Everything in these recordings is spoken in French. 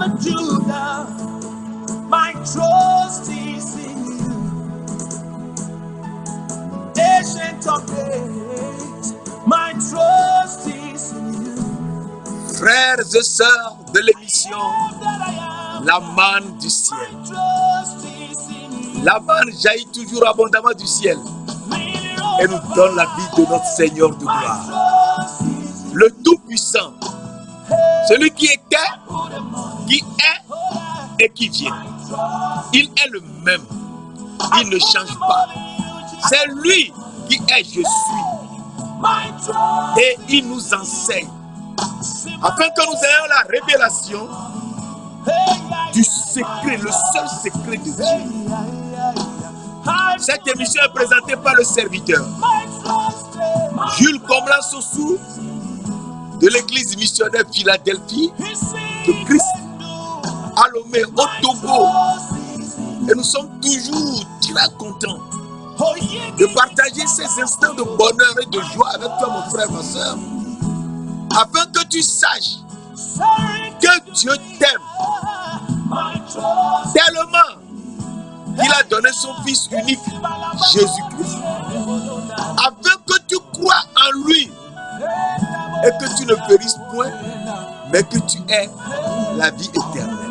of Judah, my trust is in you. Ancient of days, my trust is in you. Frères et sœurs de l'émission La manne du ciel. La manne jaillit toujours abondamment du ciel et nous donne la vie de notre Seigneur de gloire. Le Tout-Puissant, celui qui était, qui est et qui vient. Il est le même. Il ne change pas. C'est lui qui est je suis. Et il nous enseigne afin que nous ayons la révélation du secret, le seul secret de Dieu. Cette émission est présentée par le serviteur Jules Komlan-Sossou de l'église missionnaire Philadelphie de Christ à Lomé au Togo. Et nous sommes toujours très contents de partager ces instants de bonheur et de joie avec toi, mon frère, ma soeur, afin que tu saches que Dieu t'aime tellement qu'il a donné son Fils unique, Jésus-Christ, afin que tu crois en lui et que tu ne périsses point, mais que tu aies la vie éternelle.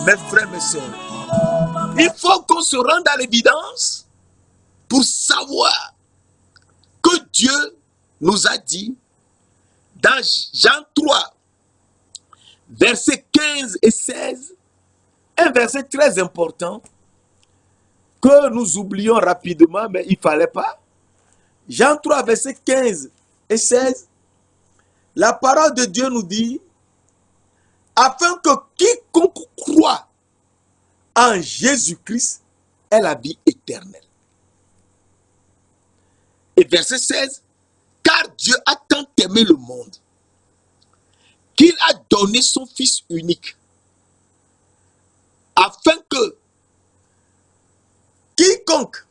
Mes frères, mes sœurs, il faut qu'on se rende à l'évidence pour savoir que Dieu nous a dit dans Jean 3, versets 15 et 16, un verset très important que nous oublions rapidement, mais il ne fallait pas. Jean 3, versets 15 et 16, la parole de Dieu nous dit, afin que quiconque croit en Jésus-Christ ait la vie éternelle. Et verset 16, car Dieu a tant aimé le monde qu'il a donné son Fils unique, afin que quiconque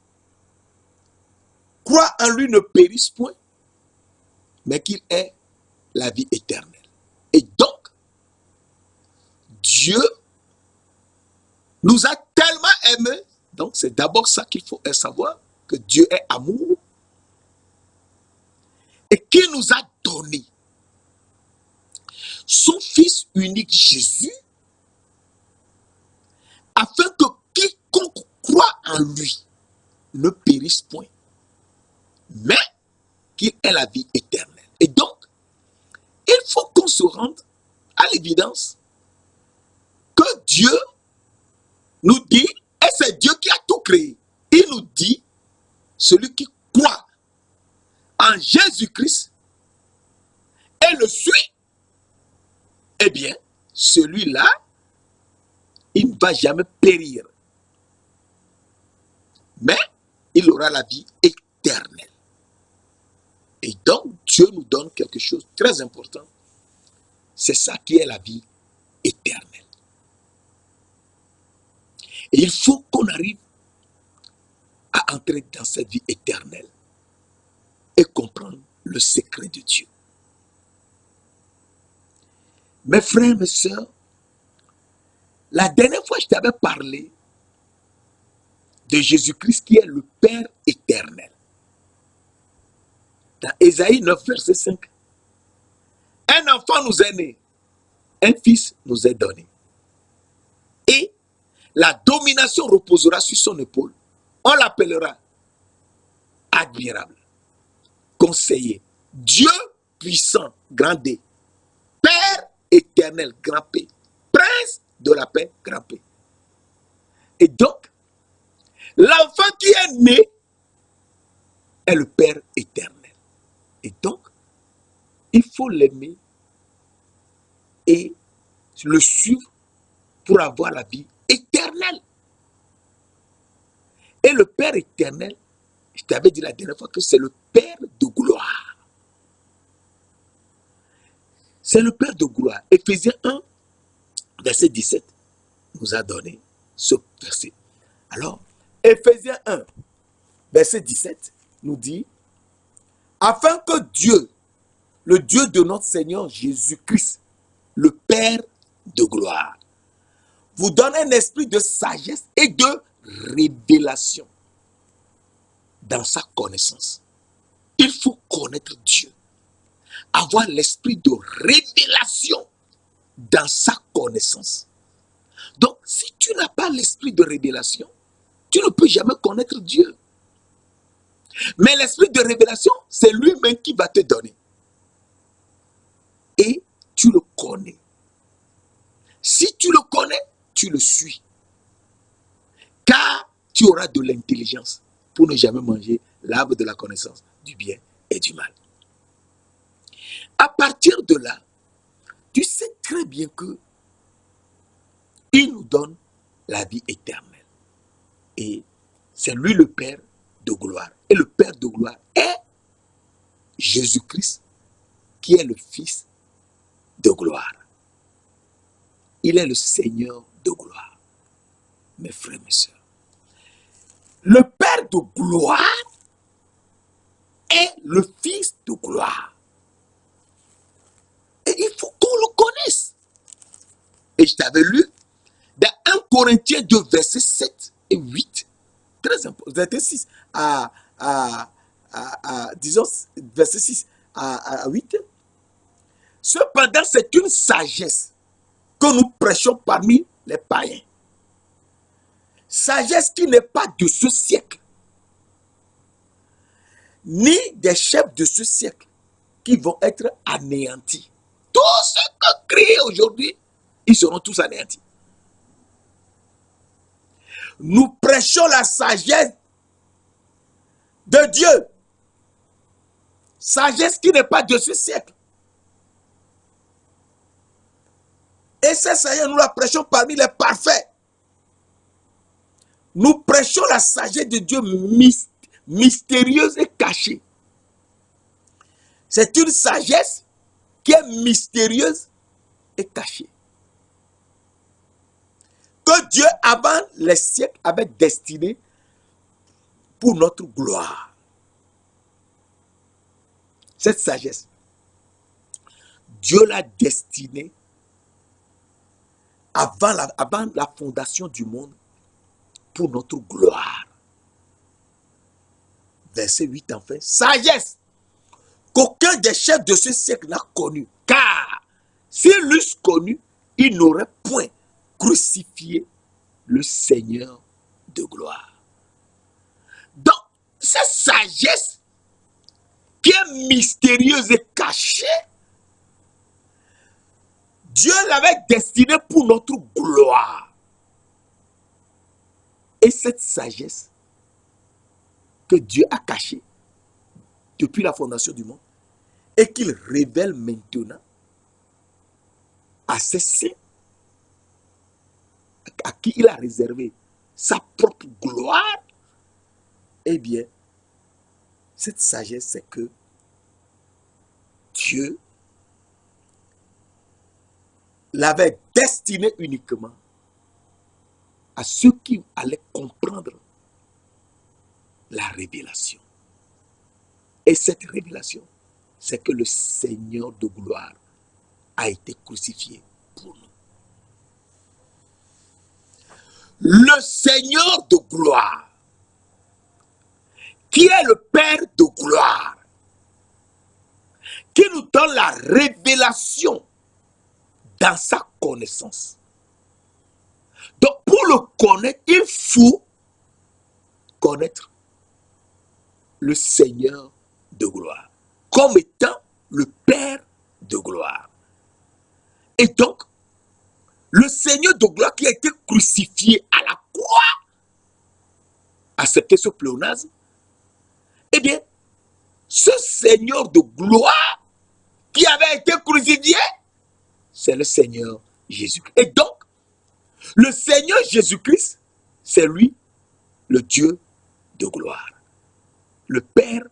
croit en lui ne périsse point, mais qu'il ait la vie éternelle. Et donc, Dieu nous a tellement aimés, donc c'est d'abord ça qu'il faut savoir, que Dieu est amour, et qu'il nous a donné son Fils unique Jésus, afin que quiconque croit en lui ne périsse point, mais qu'il ait la vie éternelle. Et donc, il faut qu'on se rende à l'évidence que Dieu nous dit, et c'est Dieu qui a tout créé, il nous dit, celui qui croit en Jésus-Christ et le suit, eh bien, celui-là, il ne va jamais périr, mais il aura la vie éternelle. Et donc, Dieu nous donne quelque chose de très important. C'est ça qui est la vie éternelle. Et il faut qu'on arrive à entrer dans cette vie éternelle et comprendre le secret de Dieu. Mes frères, mes sœurs, la dernière fois, je t'avais parlé de Jésus-Christ qui est le Père éternel. Dans Ésaïe 9, verset 5, un enfant nous est né, un fils nous est donné. Et la domination reposera sur son épaule. On l'appellera admirable, conseiller, Dieu puissant, grand D, Père éternel, grand P, Prince de la paix, grand P. Et donc, l'enfant qui est né est le Père éternel. Et donc, il faut l'aimer et le suivre pour avoir la vie éternelle. Et le Père éternel, je t'avais dit la dernière fois que c'est le Père de gloire. C'est le Père de gloire. Éphésiens 1, verset 17, nous a donné ce verset. Alors, Éphésiens 1, verset 17, nous dit, afin que Dieu, le Dieu de notre Seigneur Jésus-Christ, le Père de gloire. Vous donne un esprit de sagesse et de révélation dans sa connaissance. Il faut connaître Dieu, avoir l'esprit de révélation dans sa connaissance. Donc, si tu n'as pas l'esprit de révélation, tu ne peux jamais connaître Dieu. Mais l'esprit de révélation, c'est lui-même qui va te donner. Et tu le connais. Si tu le connais, tu le suis. Car tu auras de l'intelligence pour ne jamais manger l'arbre de la connaissance du bien et du mal. À partir de là, tu sais très bien que il nous donne la vie éternelle. Et c'est lui le Père de gloire. Et le Père de gloire est Jésus-Christ, qui est le Fils de gloire. Il est le Seigneur de gloire. Mes frères, mes sœurs. Le Père de gloire est le Fils de gloire. Et il faut qu'on le connaisse. Et je t'avais lu dans 1 Corinthiens 2, versets 7 et 8. Très important. Verset 6 disons, verset 6 à 8. Cependant, c'est une sagesse que nous prêchons parmi les païens. Sagesse qui n'est pas de ce siècle, ni des chefs de ce siècle qui vont être anéantis. Tous ceux que créent aujourd'hui, ils seront tous anéantis. Nous prêchons la sagesse de Dieu. Sagesse qui n'est pas de ce siècle. Et cette sagesse, nous la prêchons parmi les parfaits. Nous prêchons la sagesse de Dieu mystérieuse et cachée. C'est une sagesse qui est mystérieuse et cachée. Que Dieu, avant les siècles, avait destiné pour notre gloire. Cette sagesse, Dieu l'a destinée avant la fondation du monde pour notre gloire. Verset 8 enfin. Sagesse qu'aucun des chefs de ce siècle n'a connue. Car s'ils l'eussent connu, ils n'auraient point crucifié le Seigneur de gloire. Donc, cette sagesse qui est mystérieuse et cachée, Dieu l'avait destinée pour notre gloire. Et cette sagesse que Dieu a cachée depuis la fondation du monde et qu'il révèle maintenant à ses saints, à qui il a réservé sa propre gloire, eh bien, cette sagesse, c'est que Dieu l'avait destiné uniquement à ceux qui allaient comprendre la révélation. Et cette révélation, c'est que le Seigneur de gloire a été crucifié pour nous. Le Seigneur de gloire, qui est le Père de gloire, qui nous donne la révélation dans sa connaissance. Donc, pour le connaître, il faut connaître le Seigneur de gloire comme étant le Père de gloire. Et donc, le Seigneur de gloire qui a été crucifié à la croix, accepté ce pléonasme, eh bien, ce Seigneur de gloire qui avait été crucifié, c'est le Seigneur Jésus-Christ. Et donc, le Seigneur Jésus-Christ, c'est lui, le Dieu de gloire, le Père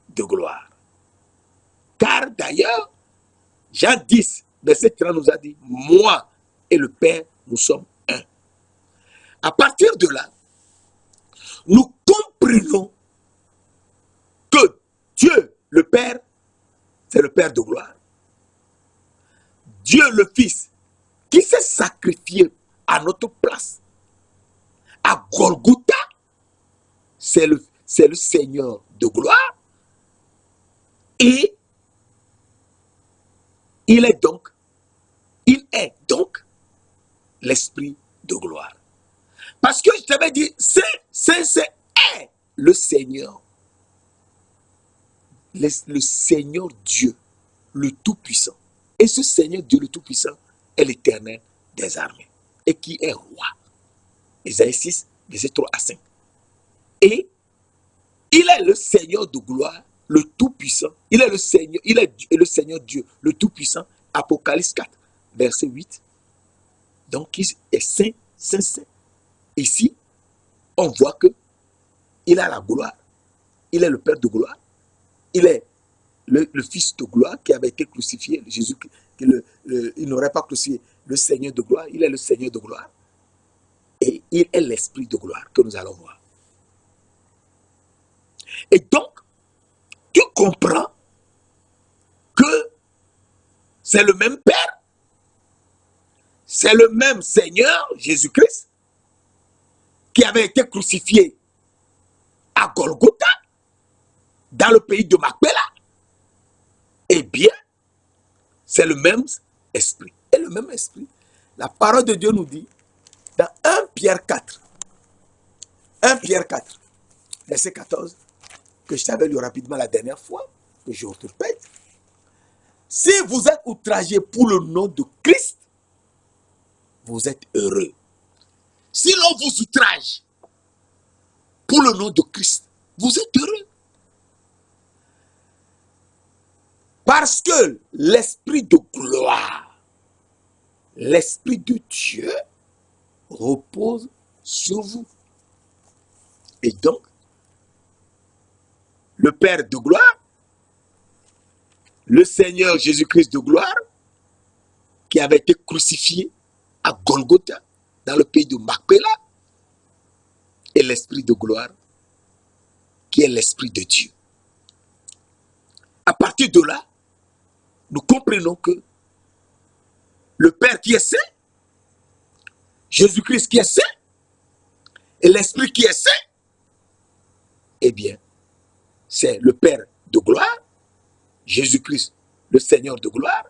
de gloire. Car d'ailleurs, Jean 10, verset 30 nous a dit, moi et le Père, nous sommes un. À partir de là, nous comprenons que Dieu, le Père, c'est le Père de gloire. Dieu, le Fils, qui s'est sacrifié à notre place, à Golgotha, c'est le Seigneur de gloire. Et il est donc l'Esprit de gloire. Parce que je t'avais dit, c'est le Seigneur, le Seigneur Dieu, le Tout-Puissant. Et ce Seigneur Dieu, le Tout-Puissant, est l'Éternel des armées et qui est roi. Ésaïe 6, verset 3 à 5. Et il est le Seigneur de gloire, le Tout-Puissant. Il est le Seigneur Dieu, le Tout-Puissant. Apocalypse 4, verset 8. Donc, il est saint, saint, saint. Ici, on voit que il a la gloire. Il est le Père de gloire. Il est le Fils de gloire qui avait été crucifié. Jésus, il n'aurait pas crucifié le Seigneur de gloire. Il est le Seigneur de gloire. Et il est l'Esprit de gloire que nous allons voir. Et donc, tu comprends que c'est le même Père, c'est le même Seigneur, Jésus-Christ, qui avait été crucifié à Golgotha, dans le pays de Macpéla. Eh bien, c'est le même esprit. Et le même esprit, la parole de Dieu nous dit, dans 1 Pierre 4, verset 14, que je t'avais lu rapidement la dernière fois, que je te répète. Si vous êtes outragés pour le nom de Christ, vous êtes heureux. Si l'on vous outrage pour le nom de Christ, vous êtes heureux. Parce que l'Esprit de gloire, l'Esprit de Dieu repose sur vous. Et donc, le Père de gloire, le Seigneur Jésus-Christ de gloire, qui avait été crucifié à Golgotha, dans le pays de Macpéla, et l'Esprit de gloire, qui est l'Esprit de Dieu. À partir de là, nous comprenons que le Père qui est saint, Jésus-Christ qui est saint, et l'Esprit qui est saint, eh bien, c'est le Père de gloire, Jésus-Christ, le Seigneur de gloire,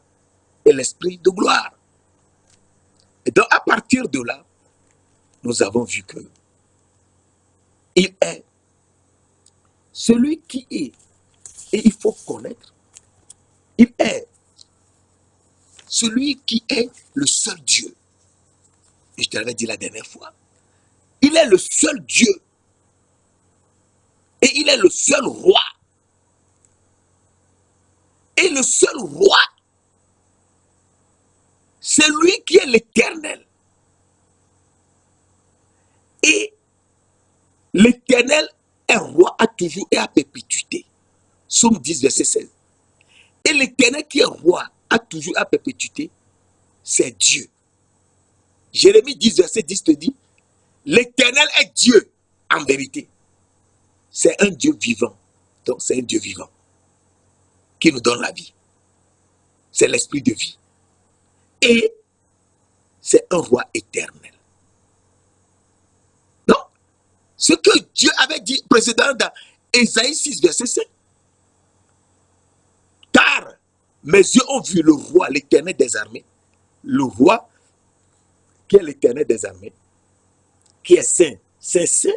et l'Esprit de gloire. Et donc, à partir de là, nous avons vu que il est celui qui est, et il faut connaître, il est celui qui est le seul Dieu. Et je te l'avais dit la dernière fois. Il est le seul Dieu. Et il est le seul roi. Et le seul roi, c'est lui qui est l'Éternel. Et l'Éternel est roi à toujours et à perpétuité. Psaume 10, verset 16. Et l'Éternel qui est roi à toujours et à perpétuité, c'est Dieu. Jérémie 10, verset 10 te dit, l'Éternel est Dieu en vérité. C'est un Dieu vivant. Donc c'est un Dieu vivant qui nous donne la vie. C'est l'esprit de vie. Et c'est un roi éternel. Donc, ce que Dieu avait dit précédemment dans Ésaïe 6, verset 5. Car mes yeux ont vu le roi, l'Éternel des armées. Le roi qui est l'Éternel des armées, qui est saint, saint, saint.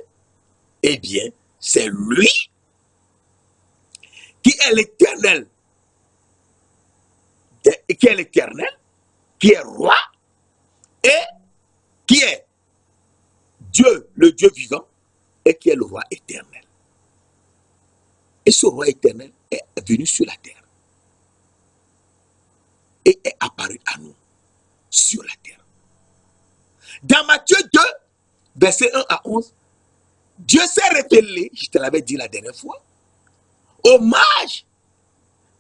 Eh bien, c'est lui qui est l'Éternel, qui est roi et qui est Dieu, le Dieu vivant, et qui est le roi éternel. Et ce roi éternel est venu sur la terre et est apparu à nous sur la terre. Dans Matthieu 2, verset 1 à 11, Dieu s'est révélé, je te l'avais dit la dernière fois, aux mages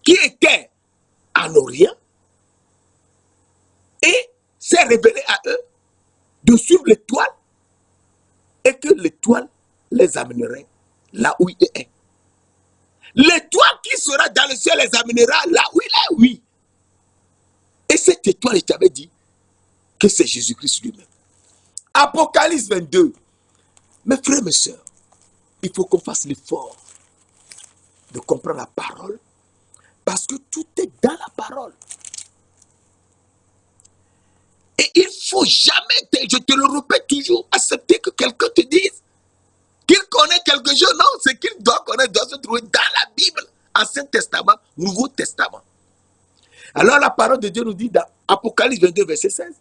qui étaient en Orient et s'est révélé à eux de suivre l'étoile et que l'étoile les amènerait là où il est. L'étoile qui sera dans le ciel les amènera là où il est, oui. Et cette étoile, je t'avais dit, que c'est Jésus-Christ lui-même. Apocalypse 22. Mes frères, mes sœurs, il faut qu'on fasse l'effort de comprendre la parole, parce que tout est dans la parole. Et il ne faut jamais, je te le répète toujours, accepter que quelqu'un te dise qu'il connaît quelque chose. Non, ce qu'il doit connaître doit se trouver dans la Bible, Ancien Testament, Nouveau Testament. Alors la parole de Dieu nous dit dans Apocalypse 22, verset 16,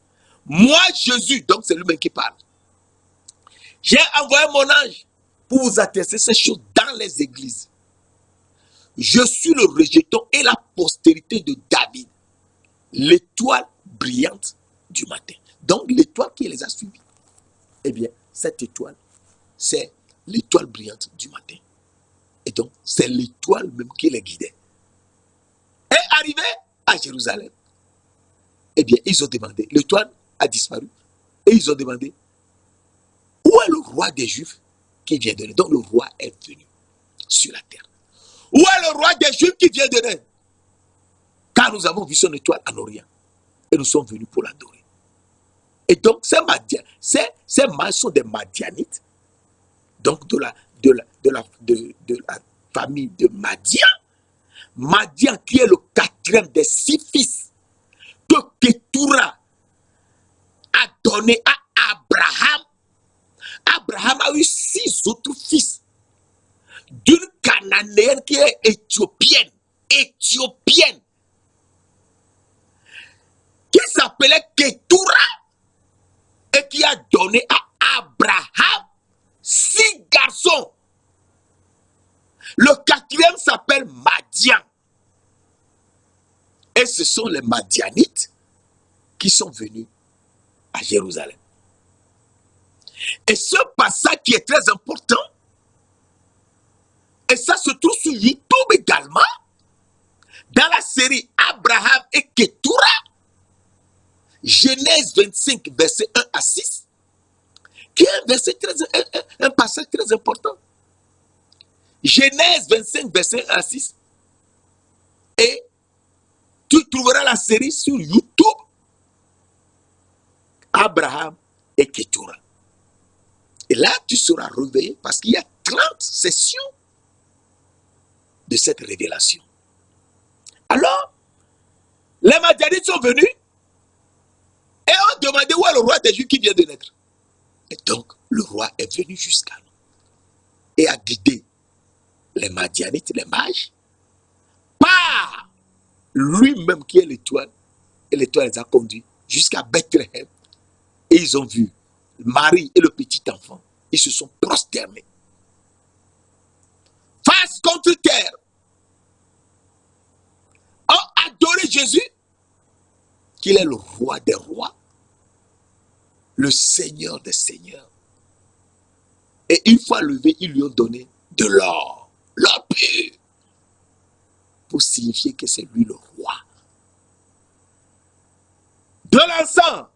moi Jésus, donc c'est lui-même qui parle, j'ai envoyé mon ange pour vous attester ces choses dans les églises. Je suis le rejeton et la postérité de David, l'étoile brillante du matin. Donc l'étoile qui les a suivis, eh bien cette étoile, c'est l'étoile brillante du matin. Et donc c'est l'étoile même qui les guidait. Et arrivé à Jérusalem, eh bien ils ont demandé, l'étoile a disparu, et ils ont demandé, où est le roi des Juifs qui vient de naître? Donc le roi est venu sur la terre. Où est le roi des Juifs qui vient de naître? Car nous avons vu son étoile en Orient. Et nous sommes venus pour l'adorer. Et donc, ces mâles sont des Madianites. Donc, de la famille de Madian. Madian qui est le quatrième des 6 fils que Ketura a donné à Abraham. Abraham a eu 6 autres fils d'une Cananéenne qui est éthiopienne, qui s'appelait Ketura et qui a donné à Abraham 6 garçons. Le quatrième s'appelle Madian. Et ce sont les Madianites qui sont venus à Jérusalem. Et ce passage qui est très important, et ça se trouve sur YouTube également, dans la série Abraham et Ketura, Genèse 25, verset 1 à 6, qui est un passage très important. Genèse 25, verset 1 à 6. Et tu trouveras la série sur YouTube, Abraham et Ketura. Et là, tu seras réveillé parce qu'il y a 30 sessions de cette révélation. Alors, les Madianites sont venus et ont demandé où est le roi des Juifs qui vient de naître. Et donc, le roi est venu jusqu'à nous et a guidé les Madianites, les mages, par lui-même qui est l'étoile. Et l'étoile les a conduits jusqu'à Bethléem. Et ils ont vu Marie et le petit enfant. Ils se sont prosternés. Face contre terre. Ont adoré Jésus, qu'il est le roi des rois, le Seigneur des seigneurs. Et une fois levé, ils lui ont donné de l'or, l'or pur, pour signifier que c'est lui le roi. De l'encens.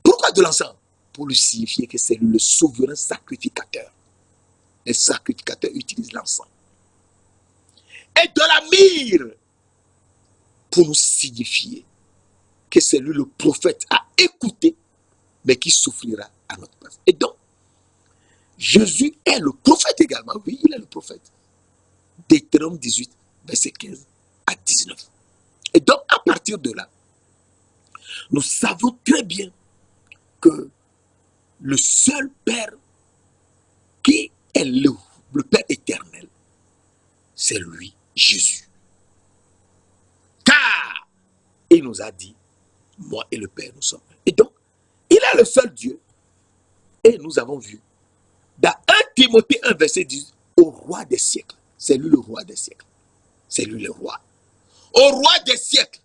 Pourquoi de l'encens? Pour lui signifier que c'est lui le souverain sacrificateur. Les sacrificateurs utilisent l'encens. Et de la myrrhe, pour nous signifier que c'est lui le prophète à écouter, mais qui souffrira à notre place. Et donc, Jésus est le prophète également. Oui, il est le prophète. Deutéronome 18, verset 15 à 19. Et donc, à partir de là, nous savons très bien que le seul Père qui est le Père éternel, c'est lui, Jésus. Car il nous a dit, moi et le Père, nous sommes un. Et donc, il est le seul Dieu. Et nous avons vu, dans 1 Timothée 1, verset 10, au roi des siècles. C'est lui le roi des siècles. C'est lui le roi. Au roi des siècles,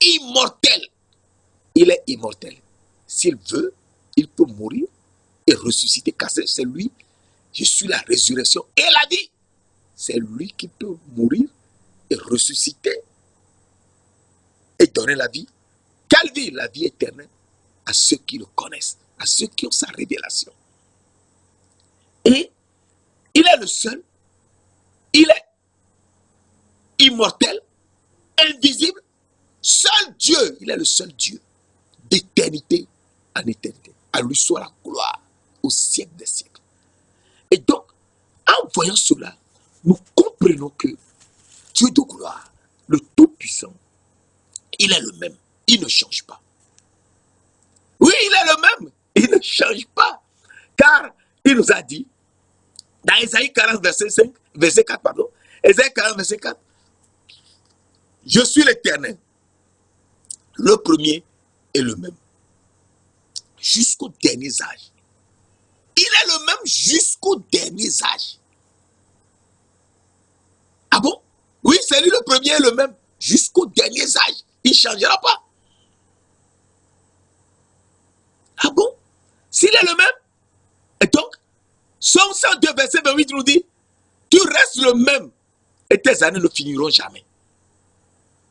immortel. Il est immortel. S'il veut, il peut mourir et ressusciter. Car c'est lui, je suis la résurrection et la vie. C'est lui qui peut mourir et ressusciter et donner la vie. Quelle vie? La vie éternelle à ceux qui le connaissent, à ceux qui ont sa révélation. Et il est le seul, il est immortel, invisible, seul Dieu, il est le seul Dieu de d'éternité en éternité. À lui soit la gloire au siècle des siècles. Et donc, en voyant cela, nous comprenons que Dieu de gloire, le Tout-Puissant, il est le même. Il ne change pas. Oui, il est le même. Il ne change pas. Car il nous a dit, dans Ésaïe 40, verset 4, pardon, Ésaïe 40, verset 4, je suis l'Éternel, le premier et le même, jusqu'aux derniers âges. Il est le même jusqu'aux derniers âges. Ah bon? Oui, c'est lui le premier et le même jusqu'aux derniers âges. Il ne changera pas. Ah bon? S'il est le même, et donc, Somme 102, verset 28 nous dit, tu restes le même et tes années ne finiront jamais.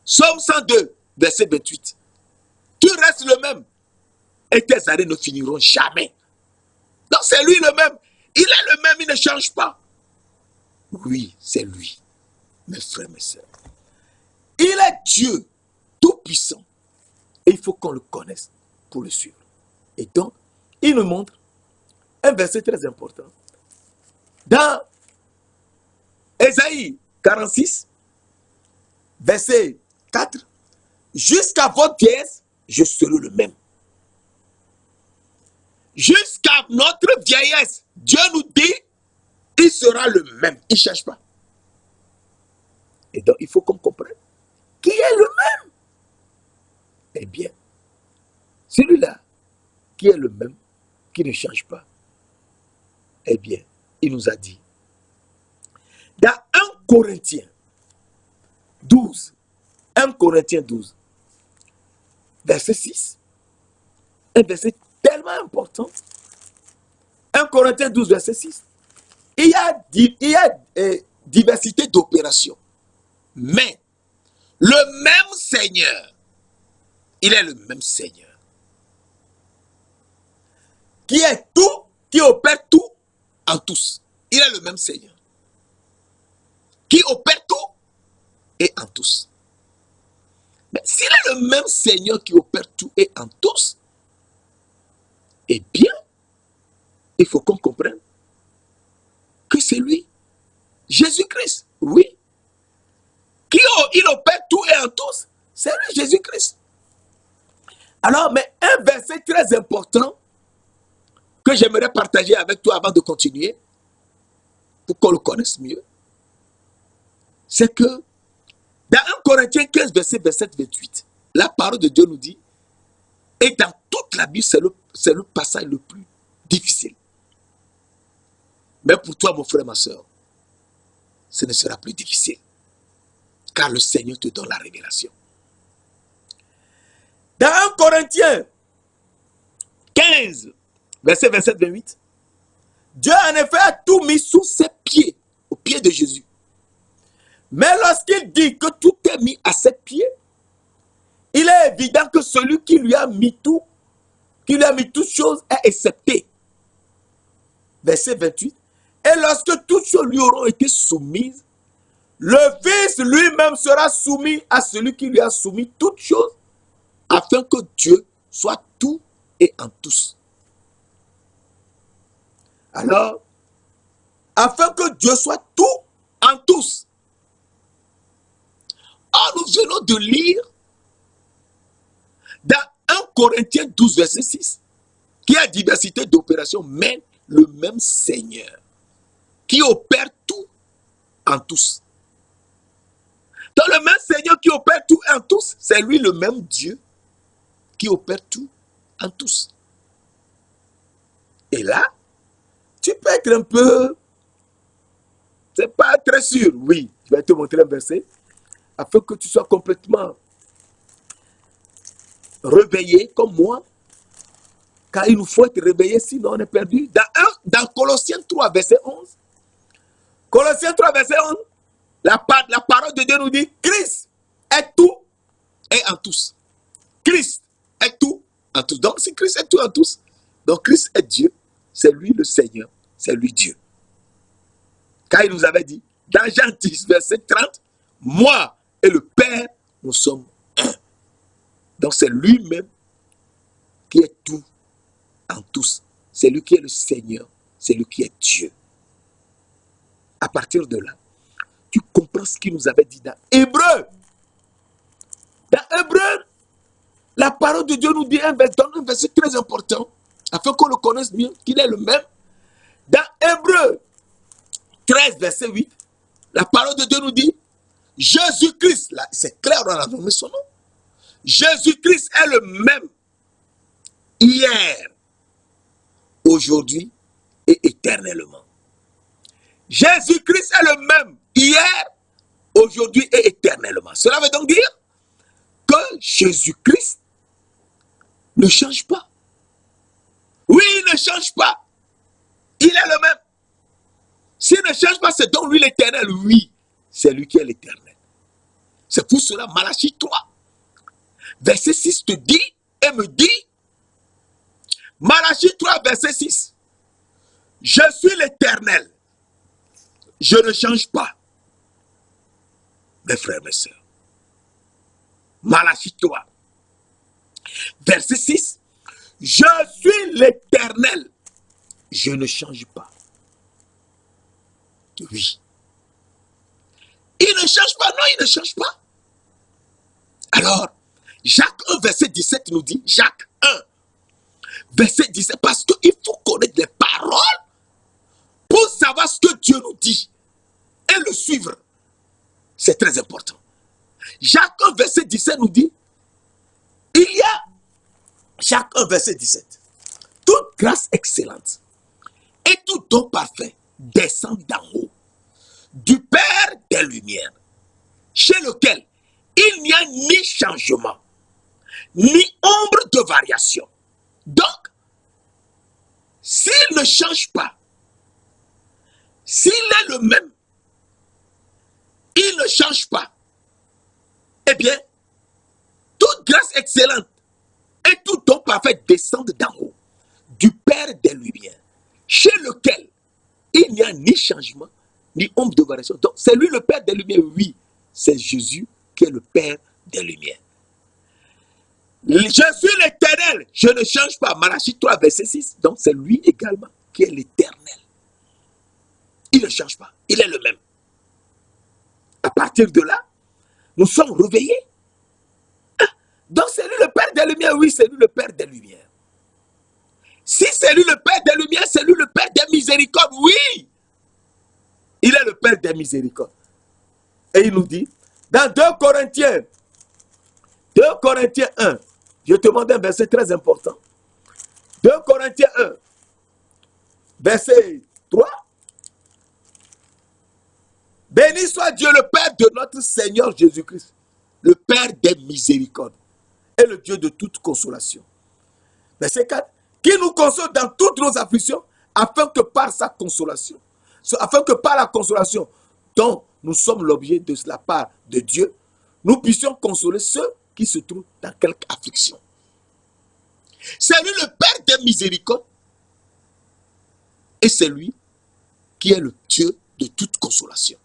Somme 102, verset 28. Tu restes le même et tes années ne finiront jamais. Donc c'est lui le même. Il est le même, il ne change pas. Oui, c'est lui, mes frères, mes sœurs. Il est Dieu tout-puissant. Et il faut qu'on le connaisse pour le suivre. Et donc, il nous montre un verset très important. Dans Ésaïe 46, verset 4, jusqu'à votre vieillesse, je serai le même. Jusqu'à notre vieillesse, Dieu nous dit, il sera le même. Il ne change pas. Et donc, il faut qu'on comprenne qui est le même. Eh bien, celui-là, qui est le même, qui ne change pas, eh bien, il nous a dit, dans 1 Corinthiens 12, 1 Corinthiens 12, verset 6, un verset tellement important. 1 Corinthiens 12, verset 6. Il y a diversité d'opérations. Mais le même Seigneur, il est le même Seigneur. Qui est tout, qui opère tout en tous. Il est le même Seigneur. Qui opère tout et en tous. Mais s'il est le même Seigneur qui opère tout et en tous, eh bien, il faut qu'on comprenne que c'est lui, Jésus-Christ, oui. Il opère tout et en tous, c'est lui, Jésus-Christ. Alors, mais un verset très important que j'aimerais partager avec toi avant de continuer, pour qu'on le connaisse mieux, c'est que dans 1 Corinthiens 15, verset 27-28, la parole de Dieu nous dit, et dans toute la Bible, c'est le passage le plus difficile. Mais pour toi, mon frère, ma soeur, ce ne sera plus difficile. Car le Seigneur te donne la révélation. Dans 1 Corinthiens 15, verset 27-28, Dieu en effet a tout mis sous ses pieds, aux pieds de Jésus. Mais lorsqu'il dit que tout est mis à ses pieds, il est évident que celui qui lui a mis toutes choses est excepté. Verset 28. Et lorsque toutes choses lui auront été soumises, le Fils lui-même sera soumis à celui qui lui a soumis toutes choses, afin que Dieu soit tout et en tous. Alors, afin que Dieu soit tout en tous. Or, nous venons de lire dans 1 Corinthiens 12, verset 6, qu'il y a diversité d'opérations, mais le même Seigneur qui opère tout en tous. Donc le même Seigneur qui opère tout en tous, c'est lui le même Dieu qui opère tout en tous. Et là, tu peux être un peu, c'est pas très sûr, oui, je vais te montrer un verset, afin que tu sois complètement réveillé comme moi, car il nous faut être réveillé, sinon on est perdu. Dans Colossiens 3, verset 11, Colossiens 3, verset 11, la parole de Dieu nous dit, Christ est tout et en tous. Christ est tout en tous. Donc si Christ est tout en tous, donc Christ est Dieu, c'est lui le Seigneur, c'est lui Dieu. Car il nous avait dit, dans Jean 10, verset 30, moi et le Père, nous sommes un. Donc c'est lui-même qui est tout en tous. C'est lui qui est le Seigneur, c'est lui qui est Dieu. À partir de là, tu comprends ce qu'il nous avait dit dans Hébreu. Dans Hébreu, la parole de Dieu nous dit dans un verset très important, afin qu'on le connaisse mieux, qu'il est le même. Dans Hébreu 13, verset 8, la parole de Dieu nous dit, Jésus-Christ, là, c'est clair, on a nommé son nom. Jésus-Christ est le même hier, aujourd'hui et éternellement. Jésus-Christ est le même hier, aujourd'hui et éternellement. Cela veut donc dire que Jésus-Christ ne change pas. Oui, il ne change pas. Il est le même. S'il ne change pas, c'est donc lui l'éternel. Oui, c'est lui qui est l'éternel. C'est pour cela, Malachie 3, verset 6 te dit et me dit, Malachie 3, verset 6, je suis l'éternel. Je ne change pas. Mes frères, mes sœurs. Malachie 3, verset 6, je suis l'éternel. Je ne change pas. Oui. Il ne change pas, non, il ne change pas. Alors, Jacques 1, verset 17 nous dit, Jacques 1, verset 17, parce qu'il faut connaître les paroles pour savoir ce que Dieu nous dit et le suivre. C'est très important. Jacques 1, verset 17 nous dit, il y a, Jacques 1, verset 17, toute grâce excellente et tout don parfait descend d'en haut, du Père des Lumières, chez lequel il n'y a ni changement, ni ombre de variation. Donc, s'il ne change pas, s'il est le même, il ne change pas, eh bien, toute grâce excellente et tout don parfait descendent d'en haut, du Père des Lumières, chez lequel il n'y a ni changement, ni ombre de variation. Donc, c'est lui le Père des Lumières, oui, c'est Jésus qui est le Père des Lumières. Je suis l'éternel, je ne change pas. Malachie 3, verset 6. Donc, c'est lui également qui est l'éternel. Il ne change pas, il est le même. À partir de là, nous sommes réveillés. Donc, c'est lui le Père des Lumières, oui, c'est lui le Père des Lumières. Si c'est lui le Père des Lumières, c'est lui le Père des miséricordes, oui. Il est le Père des miséricordes. Et il nous dit, dans 2 Corinthiens 1, je te demande un verset très important. 2 Corinthiens 1, verset 3. Béni soit Dieu le Père de notre Seigneur Jésus-Christ, le Père des miséricordes et le Dieu de toute consolation. Verset 4. Qui nous console dans toutes nos afflictions, afin que par sa consolation, afin que par la consolation dont nous sommes l'objet de la part de Dieu, nous puissions consoler ceux qui se trouvent dans quelque affliction. C'est lui le Père des miséricordes et c'est lui qui est le Dieu de toute consolation.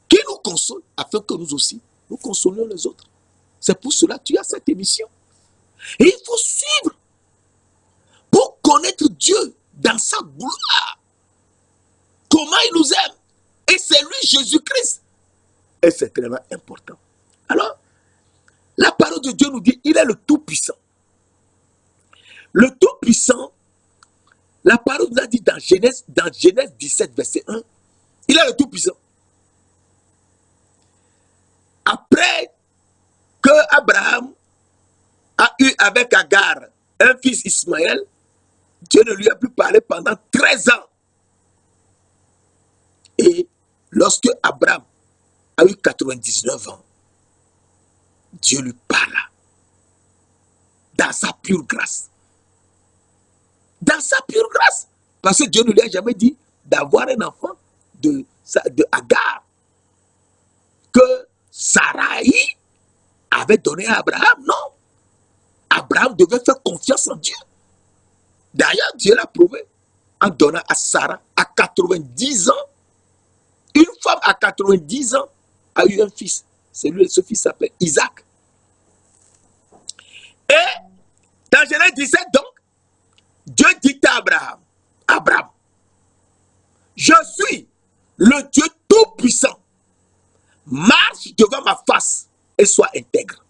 Qui nous console afin que nous aussi, nous consolions les autres. C'est pour cela que tu as cette émission. Et il faut suivre pour connaître Dieu dans sa gloire. Comment il nous aime. Et c'est lui Jésus-Christ. Et c'est tellement important. Alors, la parole de Dieu nous dit, il est le Tout-Puissant. Le Tout-Puissant, la parole nous a dit dans Genèse 17, verset 1, il est le Tout-Puissant. Après que Abraham a eu avec Agar un fils Ismaël, Dieu ne lui a plus parlé pendant 13 ans. Et lorsque Abraham a eu 99 ans, Dieu lui parla dans sa pure grâce. Dans sa pure grâce. Parce que Dieu ne lui a jamais dit d'avoir un enfant de Agar que Sarai avait donné à Abraham. Non. Abraham devait faire confiance en Dieu. D'ailleurs, Dieu l'a prouvé en donnant à Sarah à 90 ans. Une femme à 90 ans a eu un fils. Ce fils s'appelle Isaac. Et Dans Genèse 17, donc, Dieu dit à Abraham, je suis le Dieu tout-puissant. Marche devant ma face et sois intègre.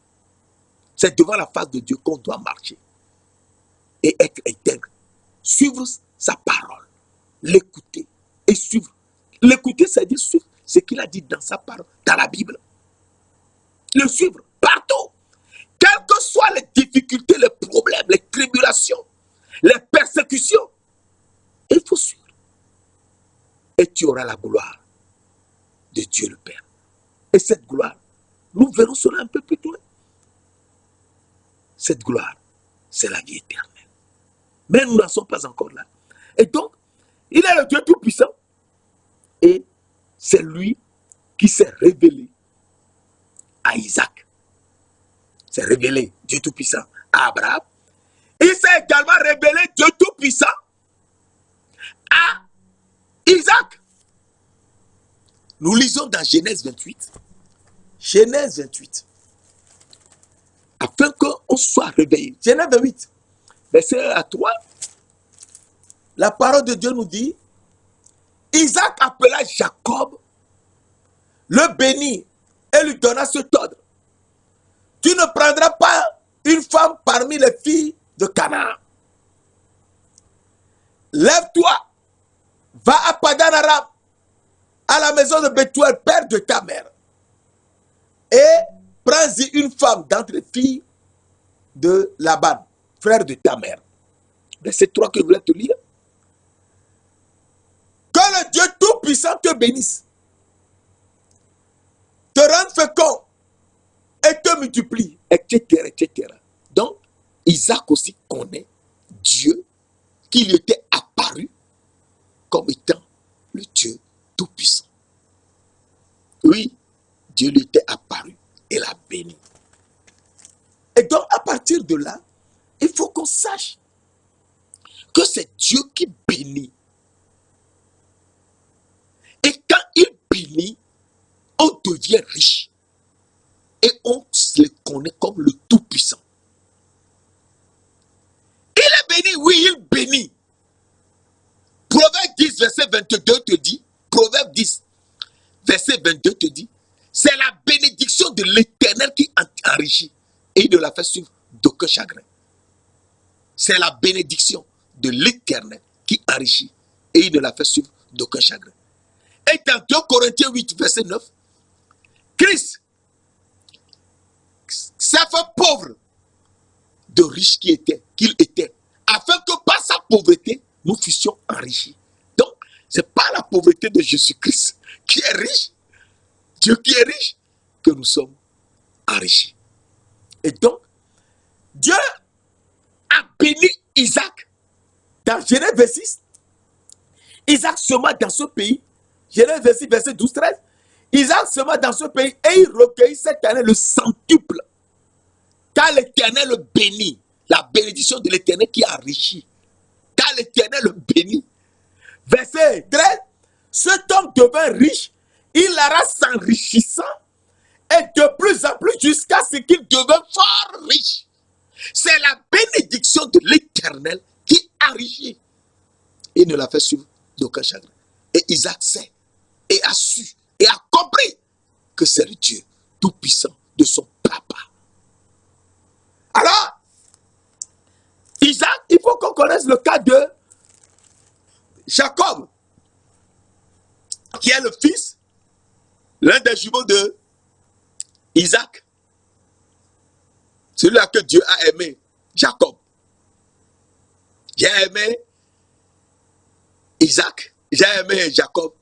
C'est devant la face de Dieu qu'on doit marcher et être intègre. Suivre sa parole, l'écouter et suivre. L'écouter, c'est-à-dire suivre ce qu'il a dit dans sa parole, dans la Bible. Le suivre partout. Quelles que soient les difficultés, les problèmes, les tribulations, les persécutions, il faut suivre. Et tu auras la gloire de Dieu le Père. Et cette gloire, nous verrons cela un peu plus loin. Cette gloire, c'est la vie éternelle. Mais nous n'en sommes pas encore là. Et donc, il est le Dieu tout-puissant. Et c'est lui qui s'est révélé à Isaac. S'est révélé, Dieu tout-puissant, à Abraham. Il s'est également révélé, Dieu tout-puissant, à Isaac. Nous lisons dans Genèse 28. Genèse 28. Afin qu'on soit réveillé. Genèse 28, verset 1 à 3. La parole de Dieu nous dit, Isaac appela Jacob, le bénit et lui donna cet ordre. Tu ne prendras pas une femme parmi les filles de Canaan. Lève-toi, va à Padan Aram, à la maison de Bethuel, père de ta mère, et prends-y une femme d'entre les filles de Laban, frère de ta mère. Verset 3 que je voulais te lire. Que le Dieu Tout-Puissant te bénisse, te rende fécond et te multiplie, etc., etc. Donc, Isaac aussi connaît Dieu qui lui était apparu comme étant le Dieu Tout-Puissant. Oui, Dieu lui était apparu et l'a béni. Et donc, à partir de là, il faut qu'on sache que c'est Dieu qui bénit. Et quand il bénit, on devient riche. Et on le connaît comme le Tout-Puissant. Il est béni, oui, il bénit. Proverbe 10, verset 22 te dit, Proverbe 10, verset 22 te dit, c'est la bénédiction de l'Éternel qui enrichit et il ne la fait suivre d'aucun chagrin. C'est la bénédiction de l'Éternel qui enrichit et il ne la fait suivre d'aucun chagrin. Et dans 2 Corinthiens 8, verset 9, Christ s'est fait pauvre de riche qu'il était, afin que par sa pauvreté, nous fussions enrichis. Donc, ce n'est pas la pauvreté de Jésus-Christ qui est riche, Dieu qui est riche, que nous sommes enrichis. Et donc, Dieu a béni Isaac dans Genèse 26. Isaac sema dans ce pays, Genèse 26, verset 12-13. Isaac sema dans ce pays et il recueillit cette année le centuple. Car l'Éternel le bénit. La bénédiction de l'Éternel qui enrichit. Car l'Éternel le bénit. Verset 13. Cet homme devint riche. Il ira s'enrichissant. Et de plus en plus jusqu'à ce qu'il devienne fort riche. C'est la bénédiction de l'Éternel qui enrichit. Il ne l'a fait suivre d'aucun chagrin. Et Isaac sait et a su et a compris que c'est le Dieu tout-puissant de son papa. Alors, Isaac, il faut qu'on connaisse le cas de Jacob, qui est le fils, l'un des jumeaux de Isaac. Celui-là que Dieu a aimé, Jacob. J'ai aimé Isaac, j'ai aimé Jacob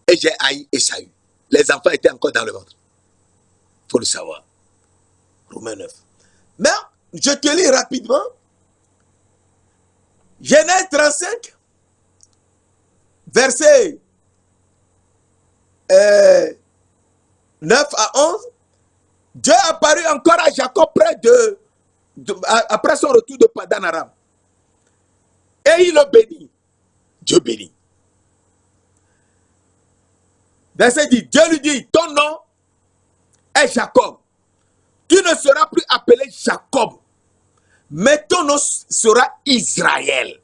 et j'ai haï Esaü. Les enfants étaient encore dans le ventre. Il faut le savoir. Romains 9. Mais je te lis rapidement. Genèse 35, verset 9 à 11. Dieu apparut encore à Jacob après son retour de Padan Aram. Et il le bénit. Dieu bénit. Verset 10. Dieu lui dit, ton nom est Jacob. Tu ne seras plus appelé Jacob, Mais ton nom sera Israël.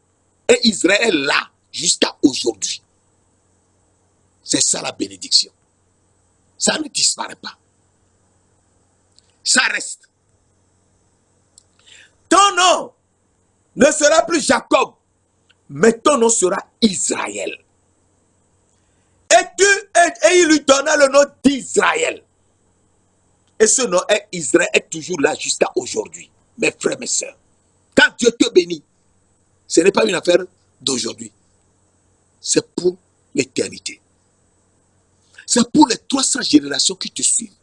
Et Israël là, jusqu'à aujourd'hui. C'est ça la bénédiction. Ça ne disparaît pas. Ça reste. Ton nom ne sera plus Jacob, mais ton nom sera Israël. Et il lui donna le nom d'Israël. Et ce nom est Israël est toujours là jusqu'à aujourd'hui. Mes frères, mes sœurs. Quand Dieu te bénit, ce n'est pas une affaire d'aujourd'hui. C'est pour l'éternité. C'est pour les 300 générations qui te suivent.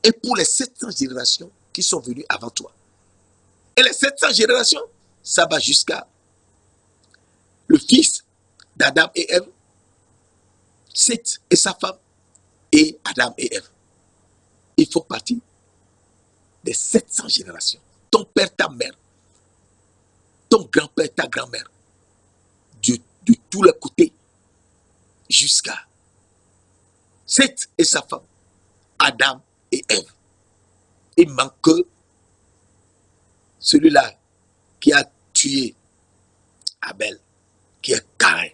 Et pour les 700 générations qui sont venues avant toi. Et les 700 générations, ça va jusqu'à le fils d'Adam et Ève, Seth et sa femme, et Adam et Ève. Ils font partie des 700 générations. Ton père, ta mère, ton grand-père, ta grand-mère, de tous les côtés, jusqu'à Seth et sa femme, Adam et Ève. Il manque que celui-là qui a tué Abel, qui est Caïn.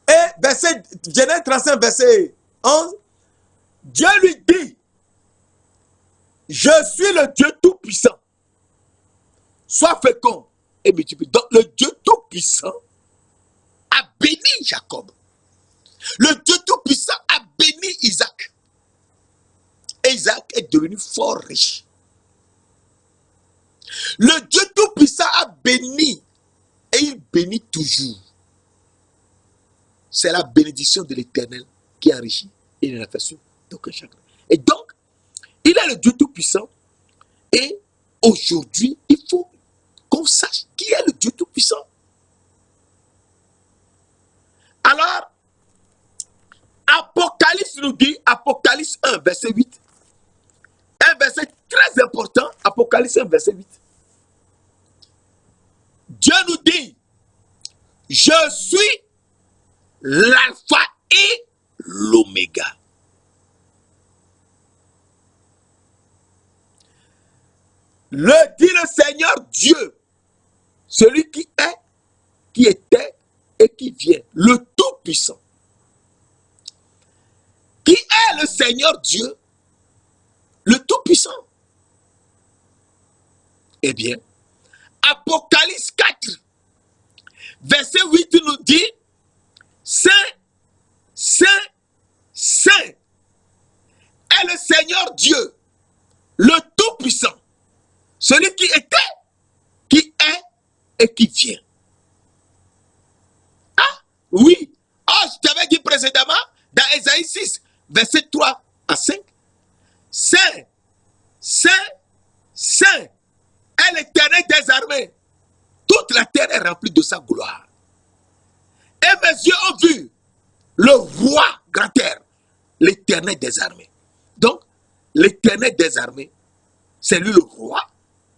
Et verset, Genèse 35, verset 11, Dieu lui dit, je suis le Dieu tout-puissant. Sois fécond et multiplie. Donc le Dieu tout-puissant a béni Jacob. Le Dieu tout-puissant a béni Isaac. Et Isaac est devenu fort riche. Le Dieu tout-puissant a béni et il bénit toujours. C'est la bénédiction de l'Éternel qui enrichit et ne la fait sur d'aucun chagrin. Et donc, il est le Dieu tout-puissant. Et aujourd'hui, il faut qu'on sache qui est le Dieu tout-puissant. Alors, Apocalypse nous dit, Apocalypse 1, verset 8, un verset très important, Apocalypse 1, verset 8. Dieu nous dit, je suis l'alpha et l'oméga. Le dit le Seigneur Dieu, celui qui est, qui était et qui vient, le Tout-Puissant. Qui est le Seigneur Dieu, le Tout-Puissant? Eh bien, Apocalypse 4, verset 8 nous dit, Saint, Saint, Saint est le Seigneur Dieu, le Tout-Puissant, celui qui était, qui est et qui vient. Ah, oui. Ah, je t'avais dit précédemment, dans Ésaïe 6, verset 3 à 5, Saint, Saint, Saint est l'Éternel des armées. Toute la terre est remplie de sa gloire. Et mes yeux ont vu le roi grand air, l'Éternel des armées. Donc, l'Éternel des armées, c'est lui le roi,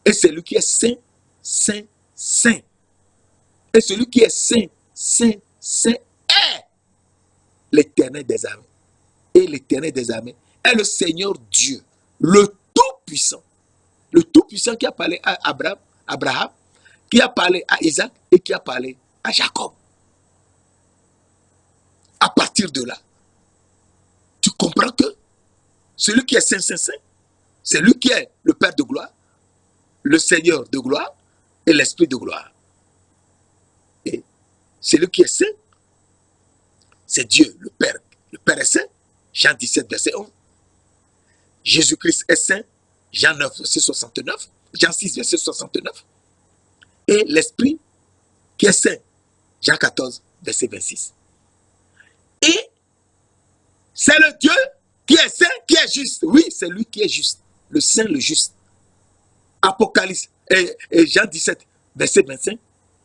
et c'est lui qui est saint, saint, saint. Et celui qui est saint, saint, saint est l'Éternel des armées. Et l'Éternel des armées est le Seigneur Dieu, le Tout-Puissant. Le Tout-Puissant qui a parlé à Abraham, qui a parlé à Isaac et qui a parlé à Jacob. À partir de là, tu comprends que celui qui est saint, saint, saint, c'est lui qui est le Père de gloire, le Seigneur de gloire et l'Esprit de gloire. Et celui qui est saint, c'est Dieu, le Père. Le Père est saint, Jean 17, verset 11. Jésus-Christ est saint, Jean 9, verset 69. Jean 6, verset 69. Et l'Esprit qui est saint, Jean 14, verset 26. Et c'est le Dieu qui est saint, qui est juste. Oui, c'est lui qui est juste. Le saint, le juste. Apocalypse et Jean 17, verset 25,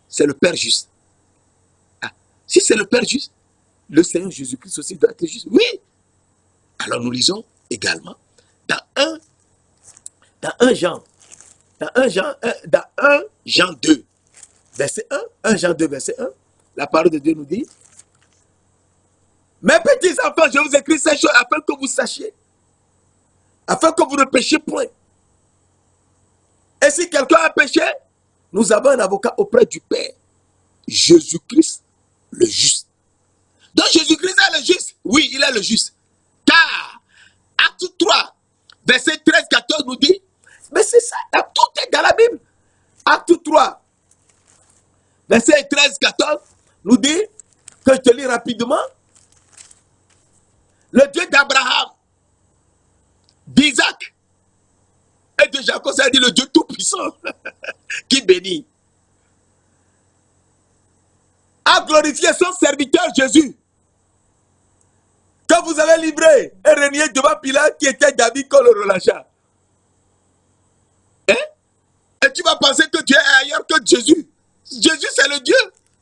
c'est le Père juste. Ah, si c'est le Père juste, le Seigneur Jésus-Christ aussi doit être juste. Oui. Alors nous lisons également dans 1 Jean 2, verset 1, 1 Jean 2, verset 1, la parole de Dieu nous dit, mes petits enfants, je vous écris ces choses afin que vous sachiez, afin que vous ne péchiez point. Et si quelqu'un a péché, nous avons un avocat auprès du Père, Jésus-Christ, le juste. Donc Jésus-Christ est le juste. Oui, il est le juste. Car, Acte 3, verset 13-14 nous dit, mais c'est ça, là, tout est dans la Bible. Acte 3, verset 13-14 nous dit, que je te lis rapidement, le Dieu d'Abraham, d'Isaac et de Jacob, ça dit le Dieu tout-puissant qui bénit, a glorifié son serviteur Jésus, que vous avez livré et renié devant Pilate qui était David qu'on le relâcha. Hein? Et tu vas penser que Dieu est ailleurs que Jésus. Jésus, c'est le Dieu.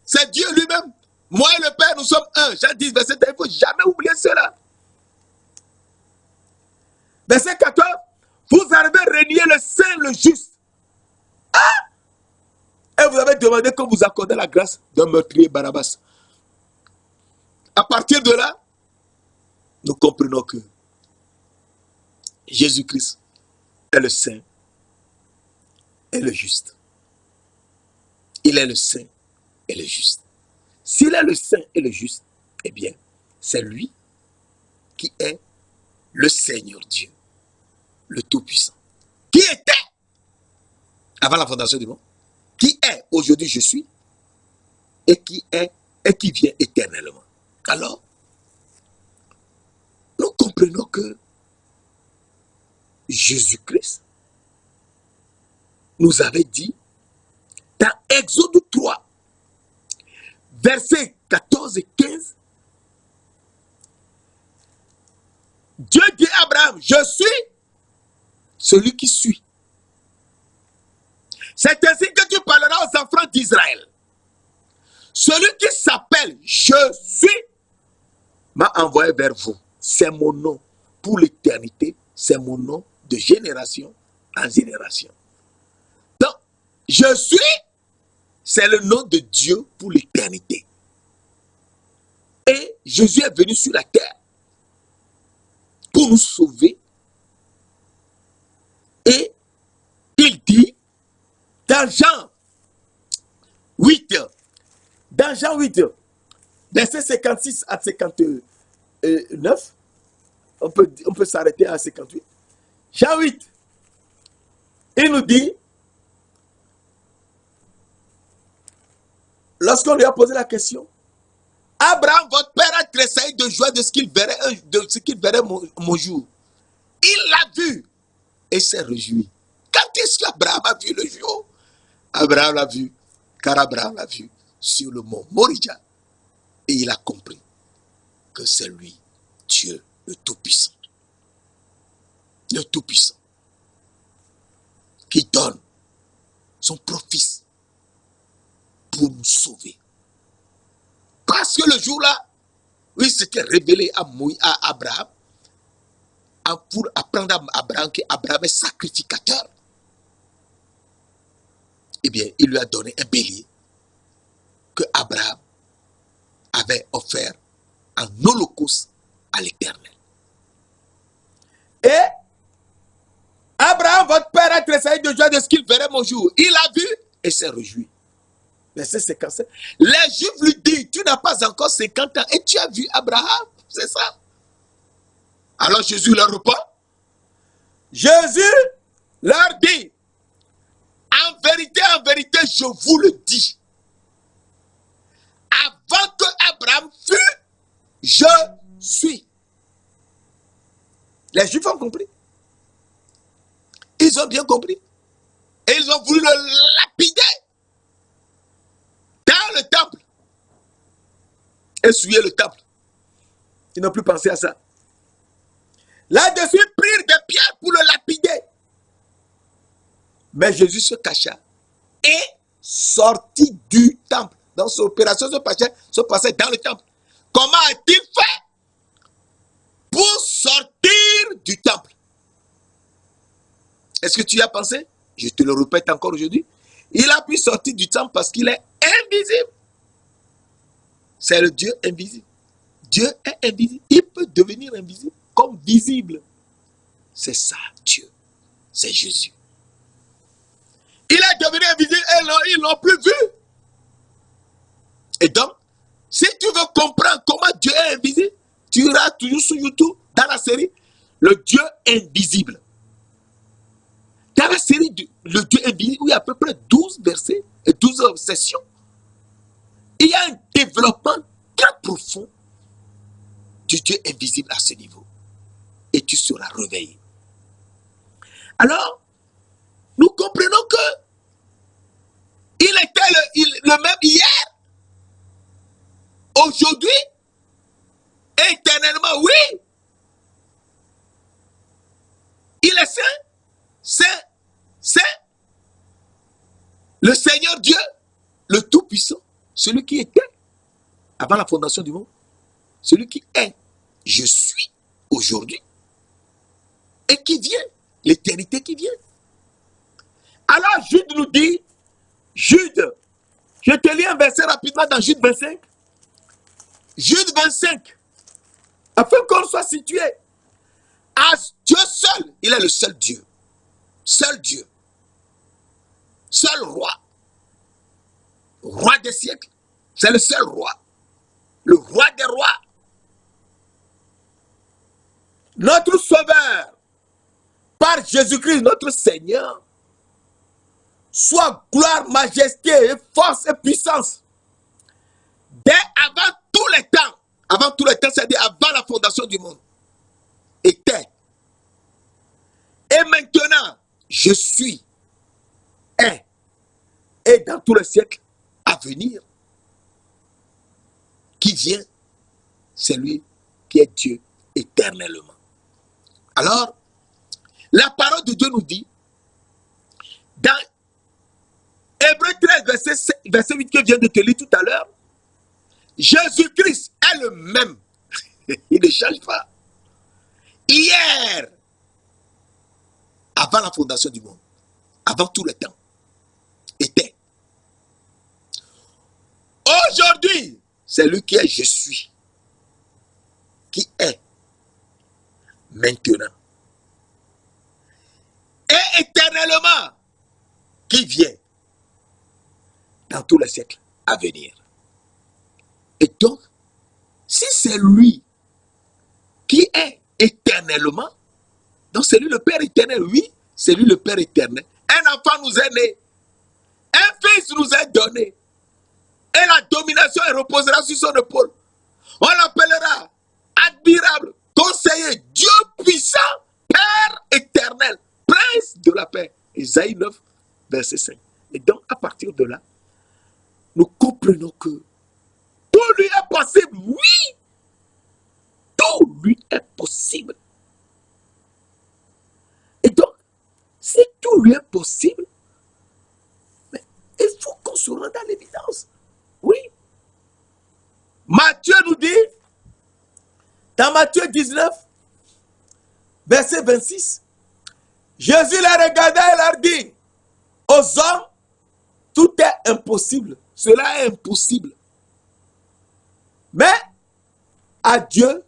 C'est Dieu lui-même. Moi et le Père, nous sommes un. Jean 10, verset 1, il ne faut jamais oublier cela. Verset 14, vous avez renié le saint, le juste. Ah! Et vous avez demandé qu'on vous accorde la grâce d'un meurtrier Barabbas. À partir de là, nous comprenons que Jésus-Christ est le saint et le juste. Il est le saint et le juste. S'il est le saint et le juste, eh bien, c'est lui qui est le Seigneur Dieu, le Tout-Puissant, qui était avant la fondation du monde, qui est aujourd'hui je suis, et qui est et qui vient éternellement. Alors, nous comprenons que Jésus-Christ nous avait dit dans Exode 3, versets 14 et 15, Dieu dit à Abraham, je suis celui qui suit. C'est ainsi que tu parleras aux enfants d'Israël. Celui qui s'appelle je suis m'a envoyé vers vous. C'est mon nom pour l'éternité, c'est mon nom de génération en génération. Donc, je suis, c'est le nom de Dieu pour l'éternité. Et Jésus est venu sur la terre pour nous sauver. Et il dit, dans Jean 8, verset 56 à 59, on peut s'arrêter à 58. Jean 8, il nous dit, lorsqu'on lui a posé la question, Abraham, votre père a tressailli de joie de ce qu'il verrait, mon jour. Il l'a vu et s'est réjoui. Quand est-ce qu'Abraham a vu le jour? Abraham l'a vu, car Abraham l'a vu sur le mont Morija. Et il a compris que c'est lui, Dieu, le Tout-Puissant. Le Tout-Puissant. Qui donne son propre fils pour nous sauver. Parce que le jour-là, il s'était révélé à Abraham pour apprendre à Abraham qu'Abraham est sacrificateur. Eh bien, il lui a donné un bélier que Abraham avait offert en holocauste à l'Éternel. Et Abraham, votre père, a tressailli de joie de ce qu'il verrait mon jour. Il a vu et s'est réjoui. Verset 57. Les Juifs lui disent, tu n'as pas encore 50 ans et tu as vu Abraham. C'est ça. Alors Jésus leur répond. Jésus leur dit, en vérité, je vous le dis. Avant que Abraham fût, je suis. Les Juifs ont compris. Ils ont bien compris. Et ils ont voulu le lapider dans le temple. Essuyer le temple. Ils n'ont plus pensé à ça. Là-dessus, ils prirent des pierres pour le lapider. Mais Jésus se cacha et sortit du temple. Donc, son opération se passait dans le temple. Comment a-t-il fait pour sortir du temple? Est-ce que tu y as pensé? Je te le répète encore aujourd'hui. Il a pu sortir du temple parce qu'il est invisible. C'est le Dieu invisible. Dieu est invisible. Il peut devenir invisible comme visible. C'est ça, Dieu. C'est Jésus. Il est devenu invisible et ils l'ont plus vu. Et donc, si tu veux comprendre comment Dieu est invisible, tu iras toujours sur YouTube, dans la série Le Dieu invisible. Dans la série Le Dieu invisible, où il y a à peu près 12 versets et 12 sessions, il y a un développement très profond du Dieu invisible à ce niveau. Et tu seras réveillé. Alors, nous comprenons que il était le même hier, aujourd'hui, éternellement, oui. Il est saint, saint. Le Seigneur Dieu, le Tout-Puissant, celui qui était avant la fondation du monde, celui qui est, je suis aujourd'hui, et qui vient, l'éternité qui vient. Alors Jude nous dit, Jude, je te lis un verset rapidement dans Jude 25. Jude 25, afin qu'on soit situé à Dieu seul. Il est le seul Dieu, seul roi, roi des siècles. C'est le seul roi, le roi des rois. Notre Sauveur, par Jésus-Christ, notre Seigneur, soit gloire, majesté, et force et puissance. Dès avant tous les temps, c'est-à-dire avant la fondation du monde, était. Et maintenant, je suis, est, et dans tous les siècles à venir, qui vient, c'est lui qui est Dieu éternellement. Alors, la parole de Dieu nous dit, dans Hébreux 13, verset 8 que je viens de te lire tout à l'heure, Jésus-Christ est le même. Il ne change pas. Hier, avant la fondation du monde, avant tout le temps, était. Aujourd'hui, c'est lui qui est je suis, qui est maintenant. Et éternellement, qui vient dans tous les siècles à venir. Et donc, si c'est lui qui est éternellement, donc c'est lui le Père éternel, oui, c'est lui le Père éternel. Un enfant nous est né, un fils nous est donné, et la domination reposera sur son épaule. On l'appellera admirable, conseiller, Dieu puissant, Père éternel, Prince de la paix. Isaïe 9, verset 5. Et donc, à partir de là, nous comprenons que tout lui est possible. Oui, tout lui est possible. Et donc, si tout lui est possible, mais il faut qu'on se rende à l'évidence. Oui. Matthieu nous dit, dans Matthieu 19, verset 26, Jésus les regarda et leur dit, aux hommes, tout est impossible. Cela est impossible. Mais à Dieu,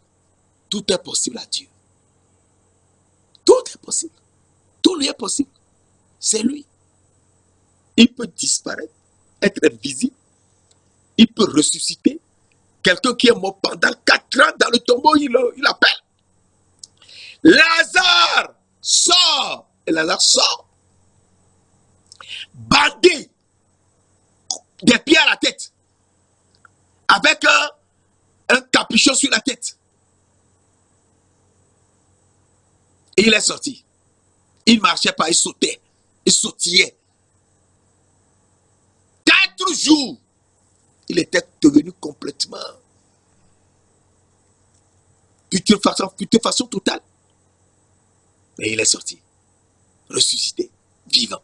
tout est possible à Dieu. Tout est possible. Tout lui est possible. C'est lui. Il peut disparaître, être invisible. Il peut ressusciter. Quelqu'un qui est mort pendant 4 ans dans le tombeau, il appelle. Lazare sort. Et Lazare sort. Bandé. Des pieds à la tête. Avec un capuchon sur la tête. Et il est sorti. Il ne marchait pas, il sautait. Il sautillait. 4 jours. Il était devenu complètement putréfaction totale. Mais il est sorti. Ressuscité. Vivant.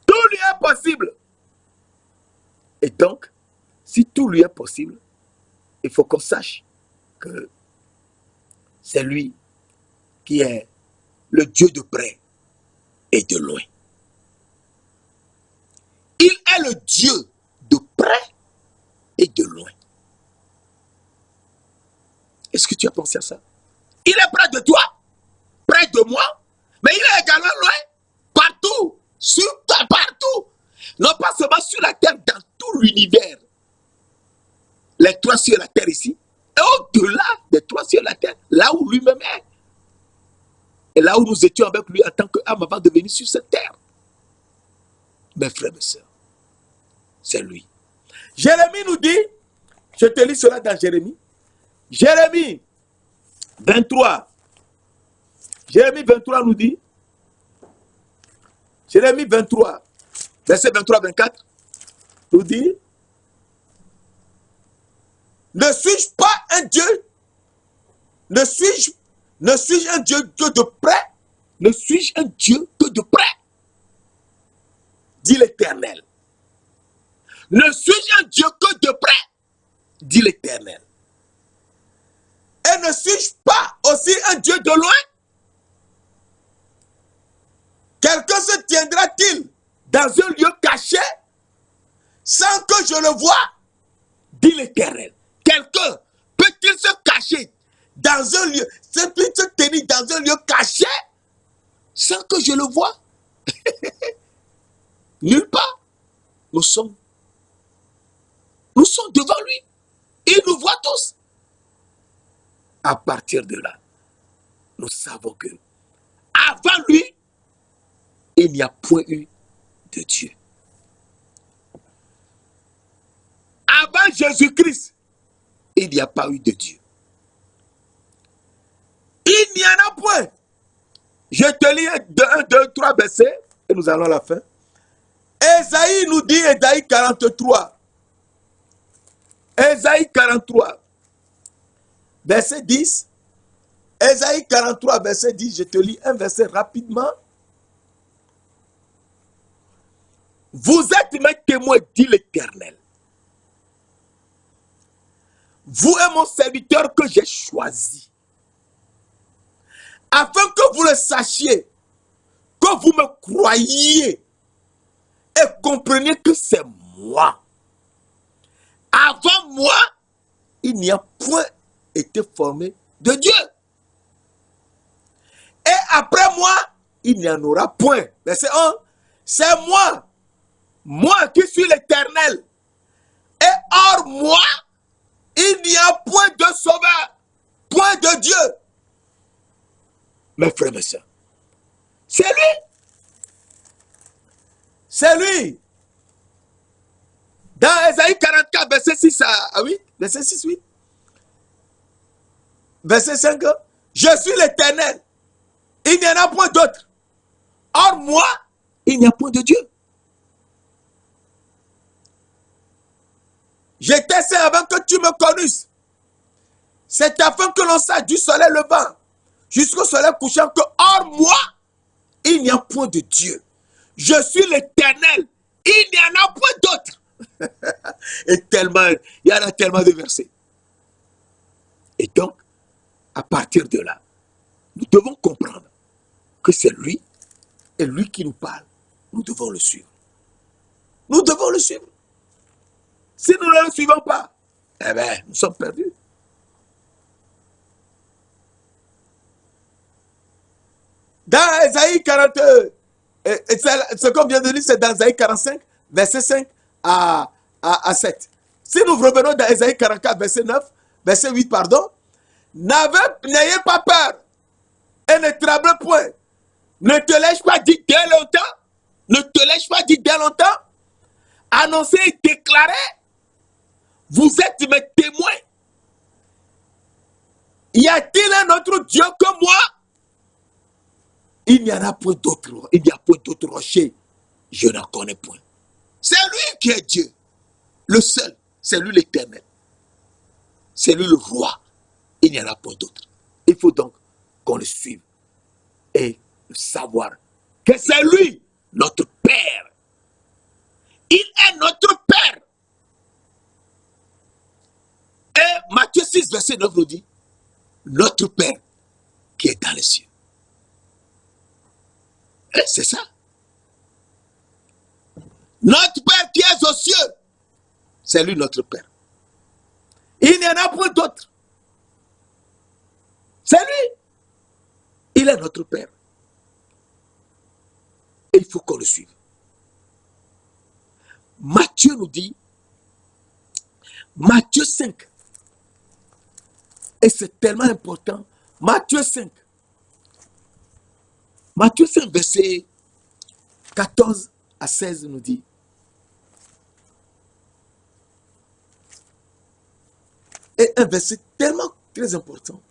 Tout lui est possible. Et donc, si tout lui est possible, il faut qu'on sache que c'est lui qui est le Dieu de près et de loin. Il est le Dieu de près et de loin. Est-ce que tu as pensé à ça? Il est près de toi, près de moi, mais il est également loin, partout. partout. Non pas seulement sur la terre, dans tout l'univers. Les trois cieux et la terre ici. Et au-delà des trois cieux et la terre, là où lui-même est. Et là où nous étions avec lui en tant qu'âme avant de venir sur cette terre. Mes frères, mes sœurs, c'est lui. Jérémie nous dit, je te lis cela dans Jérémie. Jérémie 23. Jérémie 23 nous dit, Jérémie 23, verset 23-24, nous dit, ne suis-je pas un Dieu? Ne suis-je un Dieu que de près? Ne suis-je un Dieu que de près? Dit l'Éternel. Ne suis-je un Dieu que de près? Dit l'Éternel. Et ne suis-je pas aussi un Dieu de loin? Quelqu'un se tiendra-t-il dans un lieu caché sans que je le voie? Dit l'Éternel. Quelqu'un peut-il se cacher dans un lieu, peut-il se tenir dans un lieu caché sans que je le voie? Nulle part. Nous sommes devant lui. Il nous voit tous. À partir de là, nous savons que avant lui, il n'y a point eu de Dieu. Avant Jésus-Christ, il n'y a pas eu de Dieu. Il n'y en a point. Je te lis 1, 2, 3 versets et nous allons à la fin. Ésaïe nous dit, Ésaïe 43. Ésaïe 43, verset 10. Ésaïe 43, verset 10. Je te lis un verset rapidement. Vous êtes mes témoins, dit l'Éternel. Vous êtes mon serviteur que j'ai choisi. Afin que vous le sachiez, que vous me croyiez et compreniez que c'est moi. Avant moi, il n'y a point été formé de Dieu. Et après moi, il n'y en aura point. Verset 1. C'est moi qui suis l'Éternel. Et hors moi, il n'y a point de sauveur, point de Dieu. Mes frères, mes sœurs, c'est lui. C'est lui. Dans Ésaïe 44, verset 6 à 8, verset 6, 8. Verset 5, je suis l'Éternel. Il n'y en a point d'autre. Hors moi, il n'y a point de Dieu. J'étais saint avant que tu me connusses. C'est afin que l'on sache du soleil levant jusqu'au soleil couchant que hors moi, il n'y a point de Dieu. Je suis l'Éternel. Il n'y en a point d'autre. Et tellement, il y en a tellement de versets. Et donc, à partir de là, nous devons comprendre que c'est lui et lui qui nous parle. Nous devons le suivre. Nous devons le suivre. Si nous ne le suivons pas, eh bien, nous sommes perdus. Dans Ésaïe 42, ce qu'on vient de lire, c'est dans Ésaïe 45, verset 5 à 7. Si nous revenons dans Ésaïe 44, verset 8, pardon, n'ayez pas peur et ne tremblez point. Ne te l'ai-je pas dit dès longtemps? Ne te l'ai-je pas dit dès longtemps? Annoncé et déclaré, vous êtes mes témoins. Y a-t-il un autre Dieu que moi? Il n'y en a point d'autre. Il n'y a point d'autre rocher. Je n'en connais point. C'est lui qui est Dieu. Le seul. C'est lui l'Éternel. C'est lui le roi. Il n'y en a point d'autre. Il faut donc qu'on le suive et savoir que c'est lui, notre Père. Il est notre Père. Et Matthieu 6, verset 9 nous dit, notre Père qui est dans les cieux. Et c'est ça. Notre Père qui est aux cieux, c'est lui notre Père. Il n'y en a point d'autre. C'est lui. Il est notre Père. Et il faut qu'on le suive. Matthieu nous dit, Matthieu 5, et c'est tellement important, Matthieu 5, verset 14 à 16 nous dit, et un verset tellement très important.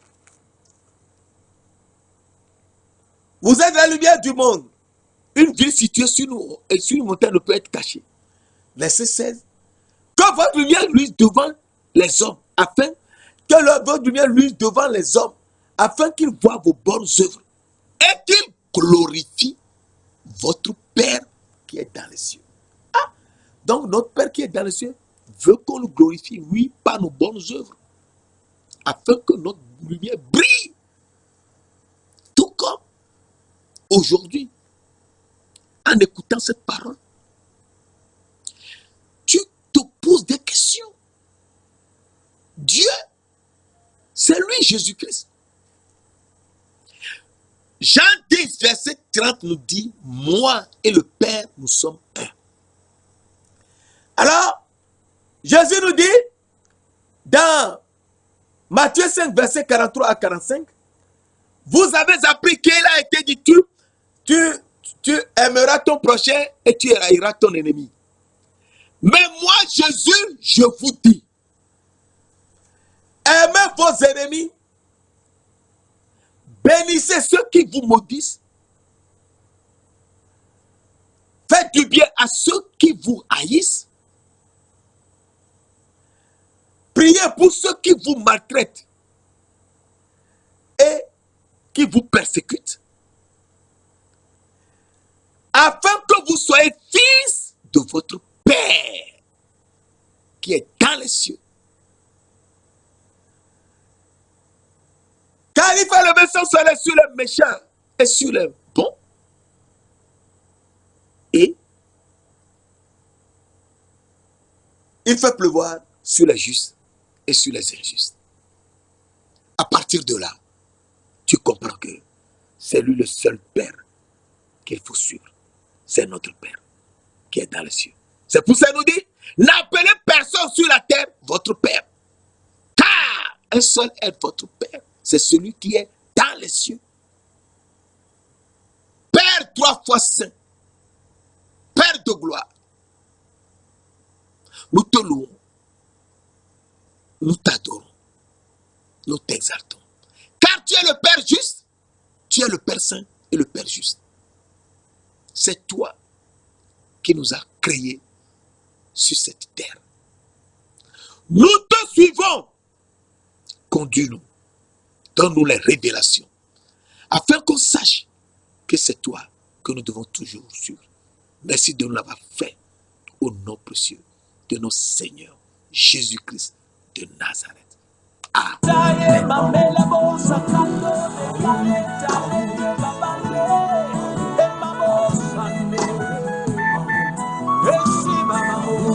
Vous êtes la lumière du monde. Une ville située sur une montagne ne peut être cachée. Verset 16. Que votre lumière luise devant les hommes, afin que votre lumière luise devant les hommes, afin qu'ils voient vos bonnes œuvres et qu'ils glorifient votre Père qui est dans les cieux. Ah, donc notre Père qui est dans les cieux veut qu'on le glorifie, oui, par nos bonnes œuvres, afin que notre lumière brille. Tout comme aujourd'hui, en écoutant cette parole, tu te poses des questions. Dieu, c'est lui, Jésus-Christ. Jean 10, verset 30 nous dit, moi et le Père, nous sommes un. Alors, Jésus nous dit, dans Matthieu 5, verset 43 à 45, vous avez appris qu'il a été dit, tu aimeras ton prochain et tu haïras ton ennemi. Mais moi, Jésus, je vous dis, aimez vos ennemis, bénissez ceux qui vous maudissent, faites du bien à ceux qui vous haïssent, priez pour ceux qui vous maltraitent et qui vous persécutent, afin que vous soyez fils de votre Père qui est dans les cieux. Car il fait le méchant soleil sur les méchants et sur les bons. Et il fait pleuvoir sur les justes et sur les injustes. À partir de là, tu comprends que c'est lui le seul Père qu'il faut suivre. C'est notre Père qui est dans les cieux. C'est pour ça qu'il nous dit, n'appelez personne sur la terre votre Père. Car un seul est votre Père. C'est celui qui est dans les cieux. Père 3 fois saint. Père de gloire. Nous te louons. Nous t'adorons. Nous t'exaltons. Car tu es le Père juste. Tu es le Père saint et le Père juste. C'est toi qui nous as créés sur cette terre. Nous te suivons. Conduis-nous. Donne-nous les révélations. Afin qu'on sache que c'est toi que nous devons toujours suivre. Merci de nous l'avoir fait au nom précieux de notre Seigneur Jésus-Christ de Nazareth. Amen.